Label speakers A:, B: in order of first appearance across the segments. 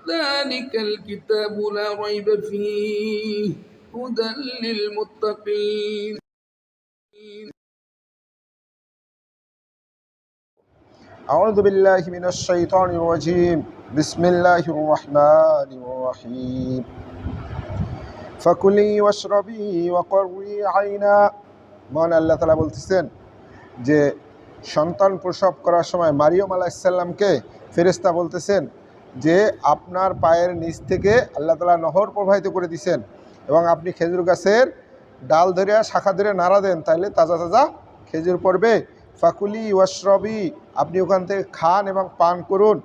A: ذلك الكتاب لا ريب فيه هدى للمتقين.
B: أعوذ بالله من الشيطان الرجيم بسم الله الرحمن الرحيم فكلي واشربي وقري عينا মহান আল্লাহ তাআলা বলতেছেন যে সন্তান প্রসব করার সময় মারিয়ম আলাইহিস সালামকে ফেরেশতা বলতেছেন যে আপনার পায়ের নিচ থেকে আল্লাহ তাআলা নহর প্রবাহিত করে দিয়েছেন এবং আপনি খেজুর গাছের ডাল ধরে শাখা ধরে নাড়া দেন তাহলে তাজা তাজা খেজুর পড়বে। ফাকুলি ওয়াশরবি আপনি ওখান থেকে খান এবং পান করুন।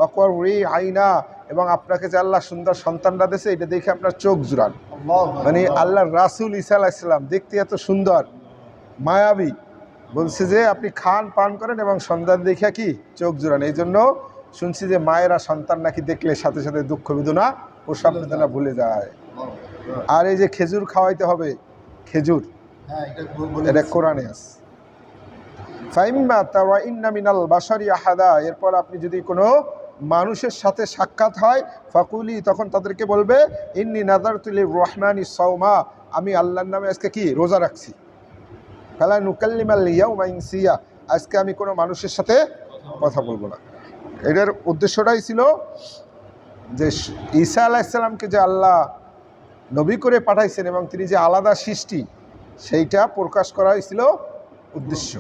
B: অকরি আইনা এবং আপনাকে যে আল্লাহ সুন্দর সন্তানরা দিয়েছে এটা দেখে আপনার চোখ জুড়ান। মানে আল্লাহর রাসূল ঈসা আলাইহিস সালাম দেখতে এত সুন্দর মায়াবী, বলছে যে আপনি খান পান করেন এবং সন্তান দেখে কি চোখ জুড়ান। এই জন্য শুনছি যে মায়েরা সন্তান নাকি দেখলে সাথে সাথে দুঃখ বেদনা প্রসব বেদনা ভুলে যায়। আর এই যে খেজুর খাওয়াইতে হবে, খেজুর এটা কোরআনে আছে। ফাইম্মা তাওয়া ইন্না মিনাল বাশারি আহাদা, এরপর আপনি যদি কোনো মানুষের সাথে সাক্ষাৎ হয় ফাকুলি তখন তাদেরকে বলবে ইন্নী নাযারতু লির-রহমানি সাওমা, আমি আল্লাহর নামে আজকে কি রোজা রাখছি। ফালা নুকাল্লিমাল ইয়াওমা ইনসিয়া, আজকে আমি কোনো মানুষের সাথে কথা বলবো না। এটার উদ্দেশ্যটাই ছিল যে ঈসা আলাইহিস সালামকে যে আল্লাহ নবী করে পাঠাইছেন এবং তিনি যে আলাদা সৃষ্টি সেইটা প্রকাশ করা হয়েছিল উদ্দেশ্য।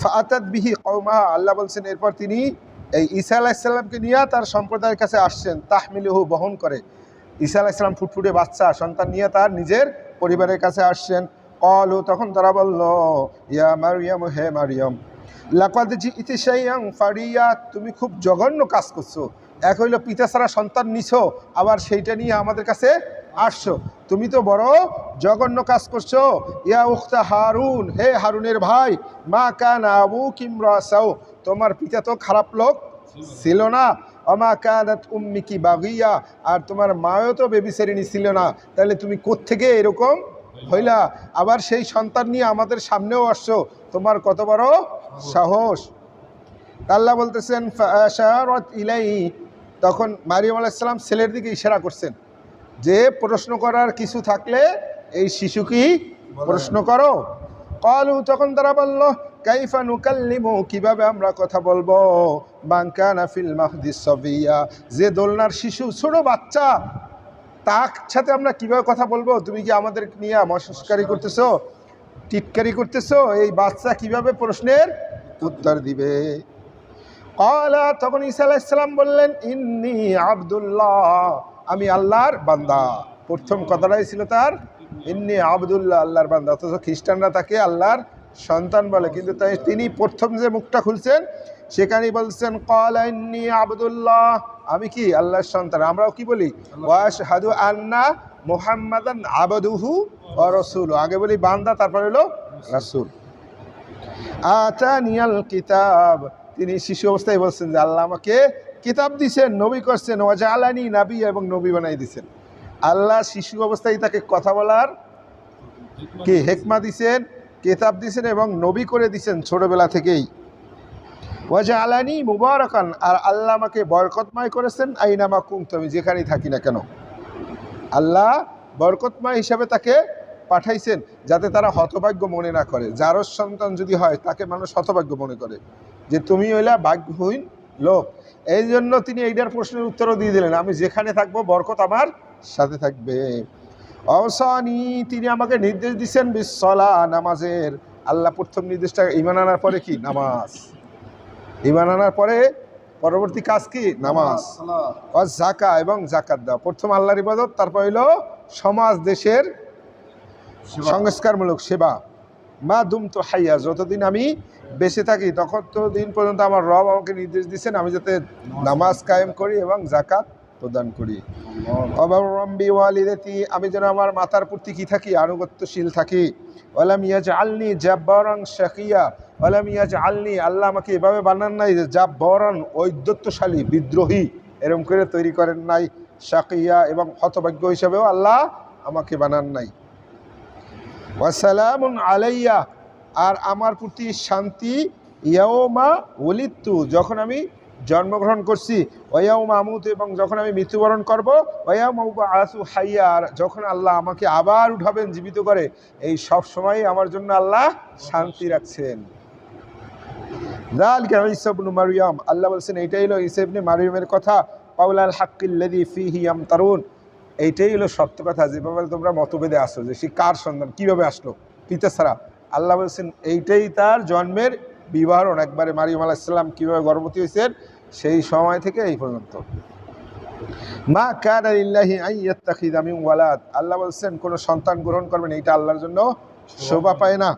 B: ফাআতাত বিহি কওমাহা, আল্লাহ বলছেন এরপর তিনি এই ঈসা আলাইহিস সালামকে নিয়ে তার সম্প্রদায়ের কাছে আসছেন। তাহমিলুহু, বহন করে। ঈসা আলাইহিস সালাম ফুটফুটে বাচ্চা সন্তান নিয়ে তার নিজের পরিবারের কাছে আসছেন। ক্বালু, তখন তারা বলল ইয়া মারইয়াম, হে মারইয়াম লাকাদ জিইতি শাইআন ফারিয়া, তুমি খুব জঘন্য কাজ করছো। এক হইল পিতা ছাড়া সন্তান নিছো, আবার সেইটা নিয়ে আমাদের কাছে আসছো, তুমি তো বড় জঘন্য কাজ করছো। ইয়া উখতা হারুন, হে হারুনের ভাই, মা কানা আবুকি ইমরা সাও, তোমার পিতা তো খারাপ লোক ছিল না। ওমা কানাত উম্মিকি বাগিয়া, আর তোমার মাও তো বেবিচারিণী ছিল না, তাহলে তুমি কোত্থেকে এরকম হইলা, আবার সেই সন্তান নিয়ে আমাদের সামনেও আসছো, তোমার কত বড় সাহস। আল্লাহ বলতেছেন ফাআশারাত ইলাইহি, তখন মারিয়াম আলাইহিস সালাম ছেলের দিকে ইশারা করছেন যে প্রশ্ন করার কিছু থাকলে এই শিশুকেই প্রশ্ন করো। ক্বালু, তখন তারা বলল কাইফা নুকাল্লিমু, কিভাবে আমরা কথা বলবো, মান কানা ফিল মাহদি সাবিয়া, যে দোলনার শিশু ছোট বাচ্চা তার সাথে আমরা কিভাবে কথা বলবো, তুমি কি আমাদের নিয়ে মশস্কারি করতেছো, টিটকারি করতেছো, এই বাচ্চা কিভাবে প্রশ্নের উত্তর দিবে। ক্বালা, তখন ঈসা আলাইহিস সালাম বললেন ইন্নী আব্দুল্লাহ, আমি আল্লাহর বান্দা। প্রথম কথাটাই ছিল তার ইন্নী আব্দুল্লাহ, আল্লাহর বান্দা। অথচ খ্রিস্টানরা তাকে আল্লাহর সন্তান বলে, কিন্তু তাই তিনি প্রথম যে মুখটা খুলছেন সেখানেই বলছেন ক্বালা ইন্নী আব্দুল্লাহ, আমি কি আল্লাহর সন্তান। আমরাও কি বলি ওয়া আশহাদু আন্না মুহাম্মাদান আবদুহু ওয়া রাসূলুহু, আগে বলি বান্দা তারপর হলো রাসূল। আতানিয়াল কিতাব, তিনি শিশু অবস্থায় বলছেন যে আল্লাহ আমাকে কিতাব দিয়েছেন, নবী করছেন, ওয়াজআলানি নাবিয়্যা, এবং নবী বানাই দিয়েছেন। আল্লাহ শিশু অবস্থায় তাকে কথা বলার কি হিকমা দিয়েছেন, কিতাব দিয়েছেন এবং নবী করে দিয়েছেন ছোটবেলা থেকেই। ওয়াজআলানি মুবারাকান, আর আল্লাহ আমাকে বরকতময় করেছেন আইনামা কুনতু, আমি যেখানেই থাকি না কেন। আল্লাহ বরকতময় হিসাবে তাকে পাঠাইছেন যাতে তারা হতভাগ্য মনে না করে। যার সন্তান যদি হয় তাকে মানুষ হতভাগ্য মনে করে যে তুমি হইলা ভাগ্যহীন লোক। এই জন্য তিনি এইটার প্রশ্নের উত্তরও দিয়ে দিলেন, আমি যেখানে থাকবো বরকত আমার সাথে থাকবে। অবসানী, তিনি আমাকে নির্দেশ দিচ্ছেন বিসলা, নামাজের। আল্লাহ প্রথম নির্দেশটা ঈমান আনার পরে কি নামাজ, ঈমান আনার পরে পরবর্তী কাজ কি নামাজ, আর যাকা, এবং যাকাত দাও। প্রথম আল্লাহর ইবাদত, তারপর হইল সমাজ দেশের সংস্কারমূলক সেবা। মা দুমতু হাইয়া, যতদিন আমি বেঁচে থাকি ততদিন পর্যন্ত আমার রব আমাকে নির্দেশ দিচ্ছেন আমি যাতে নামাজ কায়েম করি এবং যাকাত প্রদান করি। অবারম্বি ওয়ালিদাতি, আমি যেন আমার মাতার প্রতি কি থাকি আনুগত্যশীল থাকি। ওয়ালাম ইয়াজআলনি জাব্বারান শাকিয়া, ওয়ালাম ইয়াজআলনি, আল্লাহ আমাকে এভাবে বানান নাই যে জাব্বারান ঔদ্ধত্যশালী বিদ্রোহী, এরকম করে তৈরি করেন নাই। শাকিয়া, এবং হতভাগ্য হিসাবেও আল্লাহ আমাকে বানান নাই। ওয়াসালামুন আলাইয়া, আর আমার প্রতি শান্তি ইয়াওমা ওলিদতু, যখন আমি জন্মগ্রহণ করছি, ওয়ায়াউমা আমুতু এবং যখন আমি মৃত্যুবরণ করব, ওয়ায়াউমা উবআসু হাইয়া আর যখন আল্লাহ আমাকে আবার উঠাবেন জীবিত করে, এই সব সময় আমার জন্য আল্লাহ শান্তি রাখছেন। যালিকা ঈসা ইবনে মারইয়াম, আল্লাহ বলছেন এইটাই হলো ঈসা ইবনে মারইয়ামের কথা, কাউলাল হাক্কিল্লাযী ফীহি ইয়ামতারুন, এইটাই হলো সত্য কথা যেভাবে তোমরা মতভেদে আসো যে সে কার সন্তান, কিভাবে আসলো পিতা ছাড়া। আল্লাহ বলছেন এইটাই তার জন্মের বিবরণ, একবারে মারিয়াম আলাইহিস সালাম কিভাবে গর্ভবতী হয়েছেন সেই সময় থেকে এই পর্যন্ত। মা কানা লিল্লাহি আন ইয়াত্তাখিযা মিন ওয়ালাদ, আল্লাহ বলছেন কোনো সন্তান গ্রহণ করবেন এটা আল্লাহর জন্য শোভা পায় না।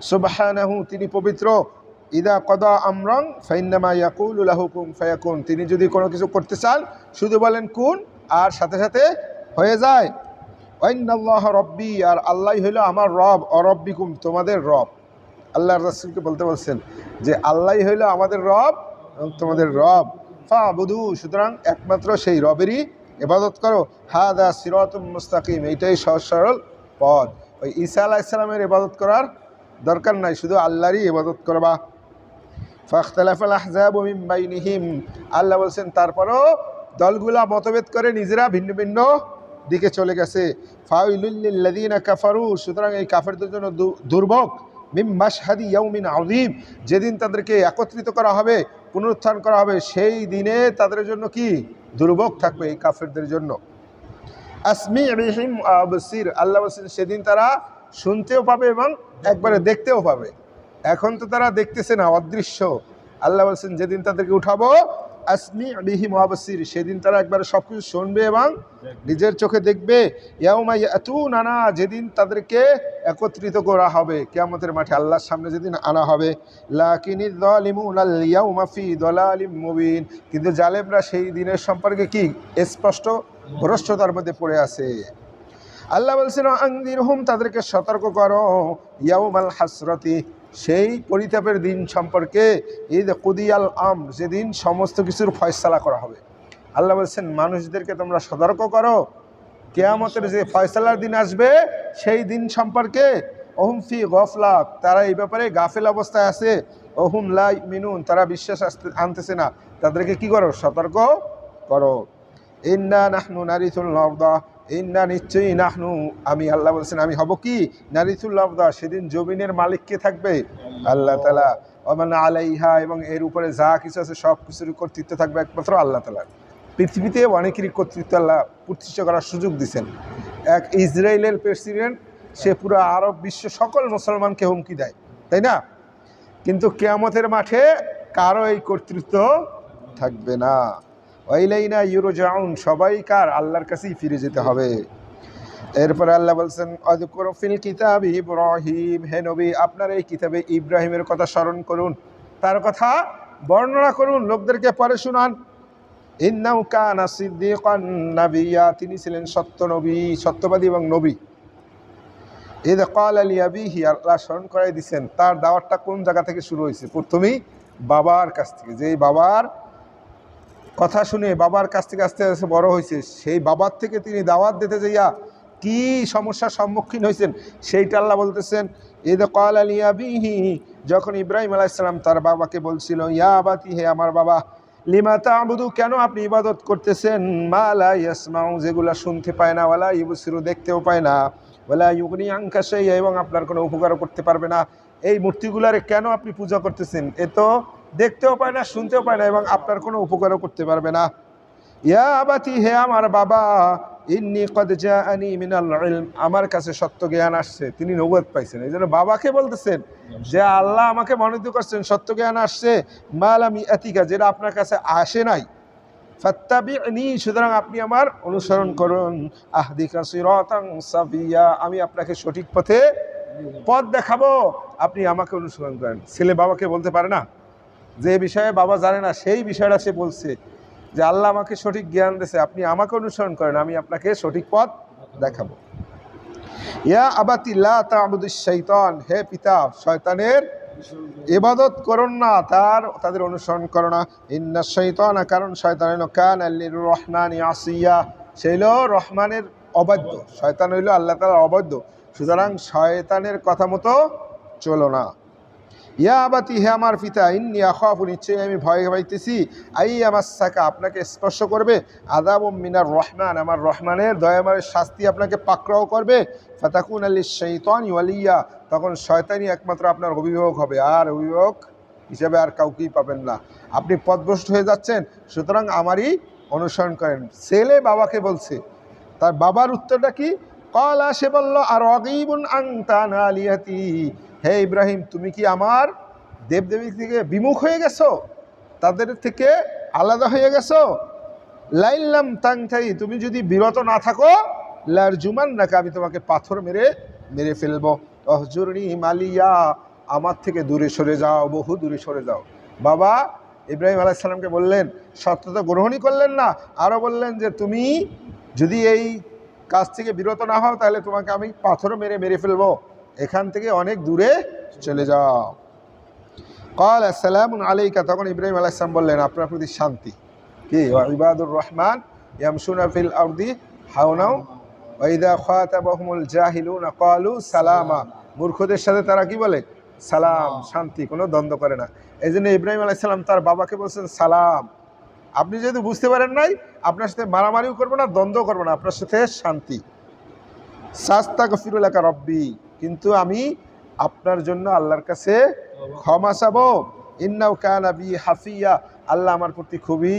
B: সুবহানাহু, তিনি পবিত্র। ইদা কদা আমরান ফাইন্নামা ইয়াকুলু লাহু কুন ফায়াকুন, তিনি যদি কোনো কিছু করতে চান শুধু বলেন কুন আর সাথে সাথে হয়ে যায়। ওয়াইন্নাল্লাহ রব্বি, আর আল্লাহ হইল আমার রব, অরব্বিকুম তোমাদের রব। আল্লাহর রাসূলকে বলতে বলছেন যে আল্লাহ হইল আমাদের রব এবং তোমাদের রব। ফাবুদু, সুতরাং একমাত্র সেই রবেরই ইবাদত করো। হাদা সিরাতুম মুস্তাকিম, এইটাই সহজ সরল পথ। ওই ঈসা আলাইহিস সালামের ইবাদত করার দরকার নাই, শুধু আল্লাহরই ইবাদত করবা। ফাখতালাফাল আহজাবু মিন বাইনিহিম, আল্লাহ বলছেন তারপরও দলগুলা মতভেদ করে নিজেরা ভিন্ন ভিন্ন দিকে চলে গেছে। ফাওয়াইলুল লিল্লাযিনা কাফারু, সুতরাং এই কাফেরদের জন্য দুর্ভোগ। মিন মাশহাদি ইয়াউমিন আযীম, যেদিন তাদেরকে একত্রিত করা হবে, পুনরুত্থান করা হবে, সেই দিনে তাদের জন্য কি দুর্ভোগ থাকবে এই কাফেরদের জন্য। আসমি বিহিম আবসির, আল্লাহ বলছেন সেদিন তারা শুনতেও পাবে এবং একবারে দেখতেও পাবে। এখন তো তারা দেখতেছে না, অদৃশ্য। আল্লাহ বলছেন যেদিন তাদেরকে উঠাবো, আসমি বিহিম আবসির, সেদিন তারা একবারে সব কিছু শুনবে এবং নিজের চোখে দেখবে। ইয়াউমা ইয়াতুনানা, যেদিন তাদেরকে একত্রিত করা হবে কিয়ামতের মাঠে, আল্লাহর সামনে যেদিন আনা হবে। লাকিনিয যালিমুনা আল ইয়াউমা ফি দালালিম মুবিন, কিন্তু জালেমরা সেই দিনের সম্পর্কে কি স্পষ্ট ভ্রষ্টতার মধ্যে পড়ে আছে। আল্লাহ বলছেন আনযিরহুম, তাদেরকে সতর্ক করো, ইয়াউমাল হাসরাতি, সেই পরিতাপের দিন সম্পর্কে, ঈদ কুদিয়াল আমর, যেদিন সমস্ত কিছুর ফয়সালা করা হবে। আল্লাহ বলছেন মানুষদেরকে তোমরা সতর্ক করো কিয়ামতের যে ফয়সালার দিন আসবে সেই দিন সম্পর্কে। ওহুম ফি গফলা, তারা এই ব্যাপারে গাফেল অবস্থায় আছে। ওহুম লা ইউমিনুন, তারা বিশ্বাস আনতেছে না, তাদেরকে কি করো সতর্ক করো। ইন্না নাহনু নারিসুল আরদা, ইন্না নিশ্চয়ই নাহনু, আমি আল্লাহ বলছেন আমি হব কি নারিসুল আরদা, সেদিন জমিনের মালিক কে থাকবে আল্লাহ তাআলা। ওমান আলাইহা, এবং এর উপরে যা কিছু আছে সব কিছুর কর্তৃত্ব থাকবে একমাত্র আল্লাহ তাআলা। পৃথিবীতে অনেকেরই কর্তৃত্ব আল্লাহ প্রতিষ্ঠা করার সুযোগ দিয়েছেন। এক ইসরায়েলের প্রেসিডেন্ট, সে পুরো আরব বিশ্ব সকল মুসলমানকে হুমকি দেয়, তাই না? কিন্তু কিয়ামতের মাঠে কারো এই কর্তৃত্ব থাকবে না। ওয়াইলাইনা ইউরজাউন, সবাই কার আল্লাহর কাছেই ফিরে যেতে হবে। এরপরে আল্লাহ বলছেন আযকুরু ফিল কিতাবি ইব্রাহিম, হে নবী আপনার এই কিতাবে ইব্রাহিমের কথা স্মরণ করুন, তার কথা বর্ণনা করুন, লোকদেরকে পড়ে শোনান। ইন্নাহু কানা সিদ্দীকান নাবিয়্যা, তিনি ছিলেন সত্য নবী, সত্যবাদী এবং নবী। ইয ক্বালা লিআবিহি, আল্লাহ স্মরণ করাই দিয়েছেন তার দাওয়াতটা কোন জায়গা থেকে শুরু হয়েছে। প্রথমেই বাবার কাছ থেকে, যেই বাবার কথা শুনে বাবার কাছ থেকে আস্তে আস্তে বড় হয়েছে, সেই বাবার থেকে তিনি দাওয়াত দিতে যাইয়া কি সমস্যার সম্মুখীন হয়েছেন সেইটা আল্লাহ বলতেছেন। ইয ক্বালা লিআবিহি, যখন ইব্রাহিম আলাইহিস সালাম তার বাবাকে বলছিল, ইয়া আবাতি, হে আমার বাবা, লিমা তা'বুদু, কেন আপনি ইবাদত করতেছেন, মা লা ইয়াসমাউ, যেগুলা শুনতে পায় না, ওয়ালা ইউবসিরু, দেখতেও পায় না, ওয়ালা ইউগনি আনকা শাইআ, এবং আপনার কোনো উপকারও করতে পারবে না। এই মূর্তিগুলারে কেন আপনি পূজা করতেছেন, এ তো দেখতেও পায় না, শুনতেও পায় না এবং আপনার কোনো উপকারও করতে পারবে না। ইয়া আবাতি, হে আমার বাবা, ইন্নী কদ জাআনি মিনাল ইলম, আমার কাছে সত্য জ্ঞান আসছে। তিনি নবুয়ত পাইছেন, এই জন্য বাবাকে বলতেছেন যে আল্লাহ আমাকে মনোনীত করছেন, সত্য জ্ঞান আসছে, মা লাম ইয়াতিকা, যেটা আপনার কাছে আসে নাই। ফাত্তাবি'নি, সুতরাং আপনি আমার অনুসরণ করুন। আহদিকা সিরাতান সাবিয়্যা, আমি আপনাকে সঠিক পথ দেখাবো, আপনি আমাকে অনুসরণ করেন। ছেলে বাবাকে বলতে পারে না, যে বিষয়ে বাবা জানে না সেই বিষয়টা সে বলছে যে আল্লাহ আমাকে সঠিক জ্ঞান দিয়েছে, আপনি আমাকে অনুসরণ করেন, আমি আপনাকে সঠিক পথ দেখাবো। ইয়া আবাতি লা তা'বুদিশ শাইতান, হে পিতা শয়তানের ইবাদত করুন না, তাদের অনুসরণ করো না। ইন্নাশ শাইতানা, কারণ শয়তান হইল কানা লির রহমানি আসিয়া, সে হইল রহমানের অবাধ্য, শয়তান হইল আল্লাহ তাআলার অবাধ্য, সুতরাং শয়তানের কথা মতো চলো না। ইয়া আবাতি, হে আমার পিতা, ইন্নী আখাফু, নিশ্চয়ই আমি ভয় পাইতেছি, আইয়ামাসসাকা, আপনাকে স্পর্শ করবে, আযাবুম মিনার রহমান, আমার রহমানের দয়াময়ের শাস্তি আপনাকে পাকড়াও করবে, ফাতাকুনা লিশ-শাইতানি ওয়ালিয়্যা, তখন শয়তানই একমাত্র আপনার অভিভাবক হবে, আর অভিভাবক হিসেবে আর কাউকেই পাবেন না। আপনি পথভ্রষ্ট হয়ে যাচ্ছেন, সুতরাং আমারই অনুসরণ করেন। ছেলে বাবাকে বলছে, তার বাবার উত্তরটা কি? ক্বালা, সে বলল, আরাগীবুন আনতা আন আলিহাতি, হে ইব্রাহিম, তুমি কি আমার দেবদেবী থেকে বিমুখ হয়ে গেছো, তাদের থেকে আলাদা হয়ে গেছো? লাইল্লাম তাংতাই, তুমি যদি বিরত না থাকো, লারজুমান্নাকা, আমি তোমাকে পাথর মেরে মেরে ফেলবো। অহজুরনি মালিয়া, আমার থেকে দূরে সরে যাও, বহু দূরে সরে যাও। বাবা ইব্রাহিম আলাইহিস সালামকে বললেন, সত্যতা গ্রহণই করলেন না, আরও বললেন যে তুমি যদি এই কাজ থেকে বিরত না হও, তাহলে তোমাকে আমি পাথর মেরে মেরে ফেলবো, এখান থেকে অনেক দূরে চলে যাও। ক্বাল আসসালামু আলাইকা, তখন ইব্রাহিম আলাইহিস সালাম বললেন, আপনার প্রতি শান্তি। কি? ওয়া ইবাদুর রহমান ইয়ামশুনা ফিল আরদি হাওনা ওয়া ইযা খাতাবাহুমুল জাহিলুনা ক্বালু সালামা, মূর্খদের সাথে তারা কি বলে? সালাম, শান্তি, কোনো দ্বন্দ্ব করে না। এই জন্য ইব্রাহিম আলাইহিস সালাম তার বাবাকে বলছেন সালাম, আপনি যেহেতু বুঝতে পারেন নাই, আপনার সাথে মারামারিও করবো না, দ্বন্দ্ব করবো না, আপনার সাথে শান্তি। সাস্তাগফিরু লাকা রব্বি, কিন্তু আমি আপনার জন্য আল্লাহর কাছে ক্ষমা চাবো। ইন্নাহু কানা বি হাফিয়া, আল্লাহ আমার প্রতি খুবই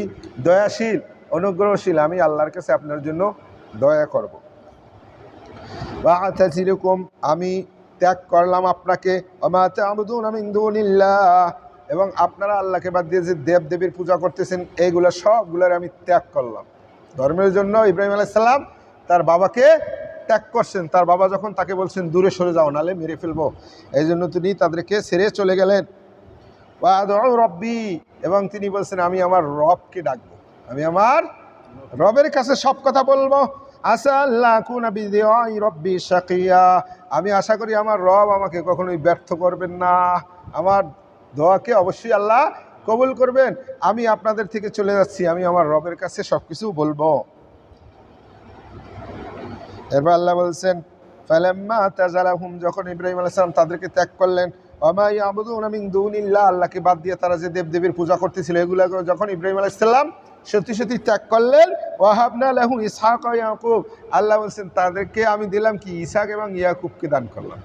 B: দয়াশীল, অনুগ্রহশীল, আমি আল্লাহর কাছে আপনার জন্য দয়া করব। ওয়া আতাজিলুকুম, আমি ত্যাগ করলাম আপনাকে, ওয়া মা তা'বুদুনা মিন দুনিল্লাহ, এবং আপনারা আল্লাহকে বাদ দিয়ে যে দেবদেবীর পূজা করতেছেন, এইগুলো সবগুলোর আমি ত্যাগ করলাম। ধর্মের জন্য ইব্রাহিম আলাইহিস সালাম তার বাবাকে ত্যাগ করছেন। তার বাবা যখন তাকে বলছেন দূরে সরে যাও, নালে মেরে ফেলবো, এই জন্য তিনি তাদেরকে ছেড়ে চলে গেলেন। ওয়া আদউ রব্বি, এবং তিনি বলছেন আমি আমার রবকে ডাকবো, আমি আমার রবের কাছে সব কথা বলবো। আসা আল্লাহ কুনা বিদিআই রব্বি শাকিয়া, আমি আশা করি আমার রব আমাকে কখনোই ব্যর্থ করবেন না, আমার দোয়াকে অবশ্যই আল্লাহ কবুল করবেন। আমি আপনাদের থেকে চলে যাচ্ছি, আমি আমার রবের কাছে সব কিছু বলবো। এরপর আল্লাহ বলছেন, ফালাম্মা তাজালাহুম, যখন ইব্রাহিম আলাইহিস সালাম তাদেরকে ত্যাগ করলেন, ওয়া মা ইয়াবুদুনা মিন দুনিল্লাহ, আল্লাহকে বাদ দিয়ে তারা যে দেবদেবীর পূজা করতেছিল, এগুলোকে যখন ইব্রাহিম আলাইহিস সালাম সত্যি সত্যি ত্যাগ করলেন, ওয়াহাবনা লাহু ইসহাক ওয়া ইয়াকুব, আল্লাহ বলছেন তাদেরকে আমি দিলাম কি? ইসহাক এবং ইয়াকুবকে দান করলাম।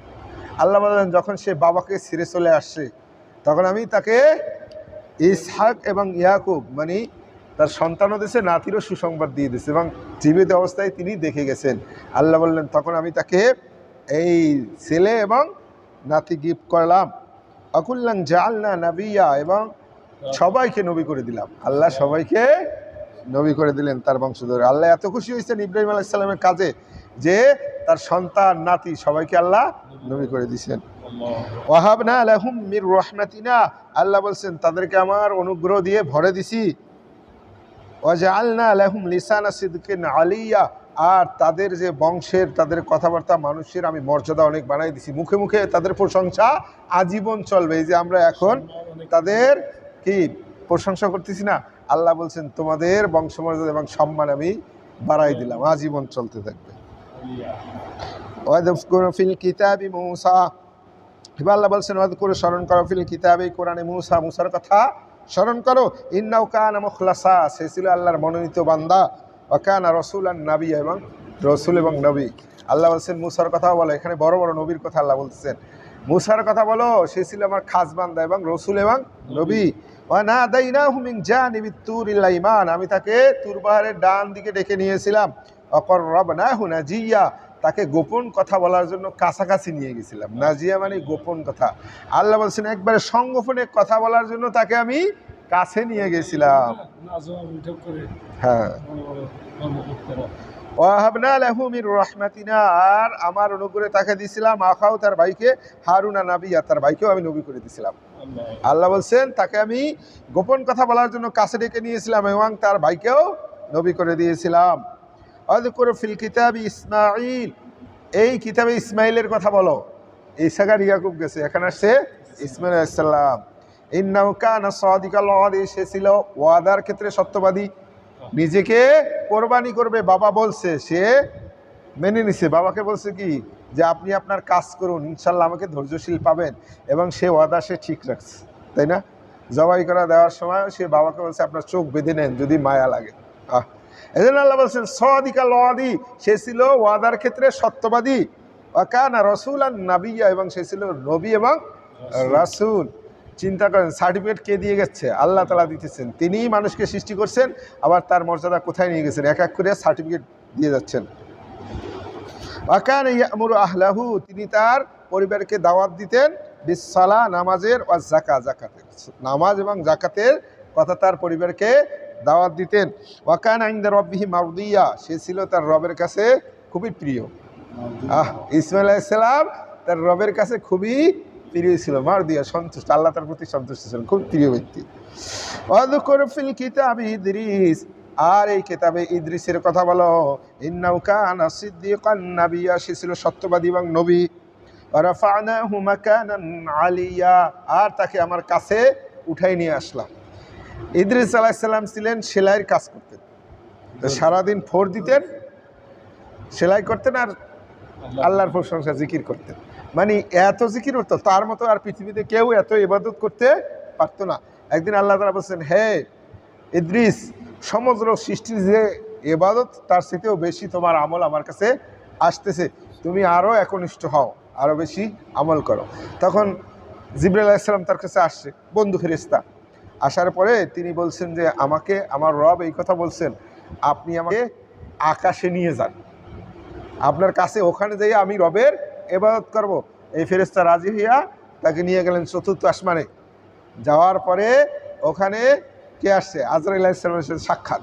B: আল্লাহ বললেন যখন সে বাবাকে ছেড়ে চলে আসছে, তখন আমি তাকে ইসহাক এবং ইয়াকুব, মানে তার সন্তানও দিয়েছে, নাতিরও সুসংবাদ দিয়ে দিয়েছে, এবং জীবিত অবস্থায় তিনি দেখে গেছেন। আল্লাহ বললেন তখন আমি তাকে এই ছেলে এবং নাতি গিফট করলাম। আকুল্লান জাআলনা নাবিয়্যা, এবং সবাইকে নবী করে দিলাম। আল্লাহ সবাইকে নবী করে দিলেন তার বংশধর। আল্লাহ এত খুশি হয়েছেন ইব্রাহিম আলাইহিস সালামের কাজে যে তার সন্তান নাতি সবাইকে আল্লাহ নবী করে দিয়েছেন। ওয়াহাবনা লাহুম মির রাহমাতিনা, আল্লাহ বলছেন তাদেরকে আমার অনুগ্রহ দিয়ে ভরে দিছি। ওয়াজআলনা লাহুম লিসানা সিদকিন আলিয়্যা, আর তাদের যে বংশের তাদের কথাবার্তা মানুষের আমি মর্যাদা অনেক বানাই দিছি, মুখে মুখে তাদের প্রশংসা আজীবন চলবে। এই যে আমরা এখন তাদের কি প্রশংসা করতেছি না, আল্লাহ বলছেন তোমাদের বংশমর্যাদা এবং সম্মান আমি বাড়াই দিলাম, আজীবন চলতে থাকবে। ওয়াযকুর ফিল কিতাবি মূসা, এবার আল্লাহ বলছেন ওয়াযকুর, স্মরণ করো, ফিল কিতাবে, কোরআনে, মূসা, মূসার কথা স্মরণ করো। ইন্নাহু কানা মুখলাসা, সে ছিল আল্লাহর মনোনীত বান্দা। ওয়া কানা রাসূলান নাবিয়্যা, এবং রসুল এবং নবী। আল্লাহ বলছেন মূসার কথা বলো, এখানে বড় বড় নবীর কথা আল্লাহ বলতেছেন। মূসার কথা বলো, সে ছিল আমার খাস বান্দা এবং রসুল এবং নবী। ওয়া নাদাইনাহু মিন জানিবিত তুরিল আইমান, আমি তাকে তুর পাহাড়ের ডান দিকে ডেকে নিয়েছিলাম। ওয়া কররাবনাহু নাজিয়্যা, তাকে গোপন কথা বলার জন্য কাছাকাছি নিয়ে গেছিলাম। নাজিয়া মানে গোপন কথা। আল্লাহ বলছেন একবারে সংগোপনে কথা বলার জন্য তাকে আমি কাছে নিয়ে গেছিলাম। হ্যাঁ, ওয়াহাবনা লাহু মির রাহমাতিনা, আর আমার অনুগ্রহে তাকে দিয়েছিলাম আখাও, তার ভাইকে, হারুনা নাবিয়্যা, তার ভাইকেও আমি নবী করে দিয়েছিলাম। আল্লাহ বলছেন তাকে আমি গোপন কথা বলার জন্য কাছে ডেকে নিয়েছিলাম এবং তার ভাইকেও নবী করে দিয়েছিলাম। আযকুর ফিল কিতাবি ইসমাঈল, এই কিতাবে ইসমাইলের কথা বলো। ইসহাক আর ইয়াকুব গেছে, এখানে আসছে ইসমাইল আলাইহিস সালাম। ইন্নাহু কানা সাদিকাল ওয়াদ, সে ছিল ওয়াদার ক্ষেত্রে সত্যবাদী। নিজেকে কোরবানি করবে বাবা বলছে, সে মেনে নিছে। বাবাকে বলছে কি যে আপনি আপনার কাজ করুন, ইনশাল্লাহ আমাকে ধৈর্যশীল পাবেন, এবং সে ওয়াদা সে ঠিক রাখছে, তাই না? জবাই করা দেওয়ার সময় সে বাবাকে বলছে আপনার চোখ বেঁধে নেন যদি মায়া লাগে। এই জন্য আল্লাহ বলছেন সাদিকাল ওয়াদি, সে ছিল ওয়াদার ক্ষেত্রে সত্যবাদী। ওয়াকানা রাসূলান নাবিয়্যা, এবং সে ছিল নবী এবং রাসূল। চিন্তা করেন, সার্টিফিকেট কে দিয়ে গেছে? আল্লাহ তাআলা দিতেছেন। তিনিই মানুষকে সৃষ্টি করছেন, আবার তার মর্যাদা কোথায় নিয়ে গেছেন, এক এক করে সার্টিফিকেট দিয়ে যাচ্ছেন। ওয়াকানা ইয়ামুরু আহলাহু, তিনি তার পরিবারকে দাওয়াত দিতেন বিসসালাহ, নামাজের, ওয়া যাকাতের, নামাজ এবং যাকাতের কথা তার পরিবারকে দাওয়াত দিতেন। ওয়াকানা ইনদা রাব্বিহি মারদিয়া, সে ছিল তার রবের কাছে খুবই প্রিয়। ইসমাঈল আলাইহিস সালাম তার রবের কাছে খুবই প্রিয় ছিল, মারদিয়া, সন্তুষ্ট, আল্লাহ তার প্রতি সন্তুষ্ট ছিলেন, খুব প্রিয় ব্যক্তি। ওয়াযকুর ফিল কিতাবি ইদ্রিস, আর এই কিতাবে ইদ্রিসের কথা বলো। ইন্নাহু কানা সিদ্দিকান নাবিয়্যা, সে ছিল সত্যবাদী এবং নবী। ওয়া রাফা'নাহু মাকানান আলিয়্যা, আর তাকে আমার কাছে উঠাই নিয়ে আসলাম। ইদ্রিস আলাইহিস সালাম ছিলেন সেলাইয়ের কাজ করতেন, সারাদিন ফোর দিতেন, সেলাই করতেন, আর আল্লাহর প্রশংসা জিকির করতেন। মানে এত জিকির করতো, তার মতো আর পৃথিবীতে কেউ এত ইবাদত করতে পারতো না। একদিন আল্লাহ তাআলা বলছেন, হে ইদ্রিস, সমগ্র সৃষ্টির যে ইবাদত তার চেয়েও বেশি তোমার আমল আমার কাছে আসতেছে, তুমি আরও একনিষ্ঠ হও, আরও বেশি আমল করো। তখন জিবরাইল আলাইহিস সালাম তার কাছে আসছে, বন্ধু ফেরেশতা। আসার পরে তিনি বলছেন যে আমাকে আমার রব এই কথা বলছেন, আপনি আমাকে আকাশে নিয়ে যান, আপনার কাছে ওখানে যাই আমি রবের ইবাদত করব। এই ফেরেশতা রাজি হইয়া তাকে নিয়ে গেলেন চতুর্থ আসমানে। যাওয়ার পরে ওখানে কে আসছে? আজরাইল আলাইহিস সালামের সাথে সাক্ষাৎ।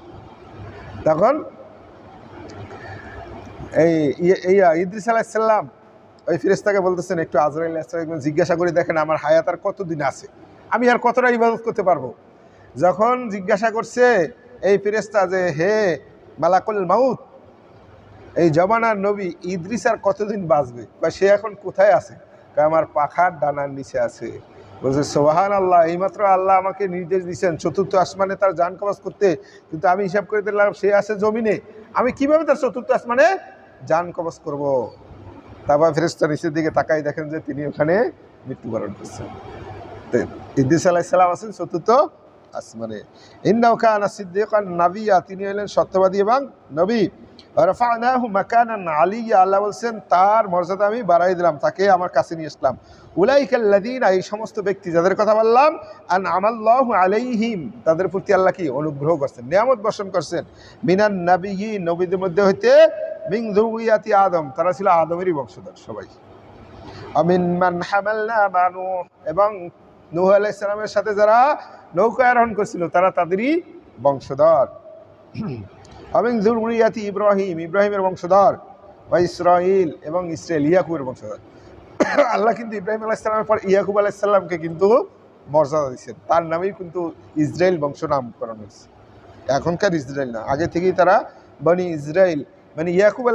B: তখন এই ইদ্রিস আলাইহিস সালাম ওই ফেরেশতাকে বলতেছেন, একটু আজরাইল আলাইহিস সালাম জিজ্ঞাসা করে দেখেন আমার হায়াত আর কতদিন আছে, আমি আর কতটা ইবাদত করতে পারবো। যখন জিজ্ঞাসা করছে এই ফেরেশতা যে হে মালাকুল মাউত, এই জমানার নবী ইদ্রিস আর কতদিন বাঁচবে, বা সে এখন কোথায় আছে? আমার পাখার ডানার নিচে আছে। বলছে সুবহানাল্লাহ, এইমাত্র আল্লাহ আমাকে নির্দেশ দিয়েছেন চতুর্থ আসমানে তার জান কবজ করতে, কিন্তু আমি হিসাব করে দেখলাম সে আছে জমিনে, আমি কিভাবে তার চতুর্থ আসমানে জান কবজ করব? তারপর ফেরেশতা নিচের দিকে তাকাই দেখেন যে তিনি ওখানে মৃত্যুবরণ করছেন। ইদ্রিস আলাইহিস সালাম আছেন চতুর্থ আসমানে। ইন্নাহু কানা সিদ্দিকান নাবিয়্যা, তিনি হলেন সত্যবাদী এবং নবী। রাফা'নাহু মাকানান আলিয়্যা, আল্লাহ বলছেন তার মর্যাদা আমি বাড়াই দিলাম, তাকে আমার কাছে নিয়ে আসলাম। উলাইকাল্লাযীনা, এই সমস্ত ব্যক্তি যাদের কথা বললাম, আন'আমাল্লাহু আলাইহিম, তাদের প্রতি আল্লাহ কি অনুগ্রহ করছেন, নিয়ামত বর্ষণ করছেন। মিনান নাবিয়্যিন, নবীদের মধ্যে হইতে, মিন যুররিয়াতি আদম, তারা ছিল আদমেরই বংশধর সবাই। আমিন মান হামালনা মা নূহ, এবং নূহ আলাইহিস সালামের সাথে যারা নৌকা আরোহণ করছিল তারা তাদেরই বংশধর। আমিন যুররিয়াতি ইব্রাহিম, ইব্রাহিমের বংশধর। ওয়া ইসরাঈল, এবং ইসরাঈল, ইয়াকুবের বংশধর। আল্লাহ কিন্তু ইব্রাহিম আলাইহিস সালামের পর ইয়াকুব আলাইহিস সালামকে কিন্তু মর্যাদা দিয়েছেন, তার নামেই কিন্তু ইসরাইল বংশ নামকরণ হয়েছে। এখনকার ইসরাইল না, আগে থেকেই তারা বনি ইসরাইল, মানে ইয়াকুব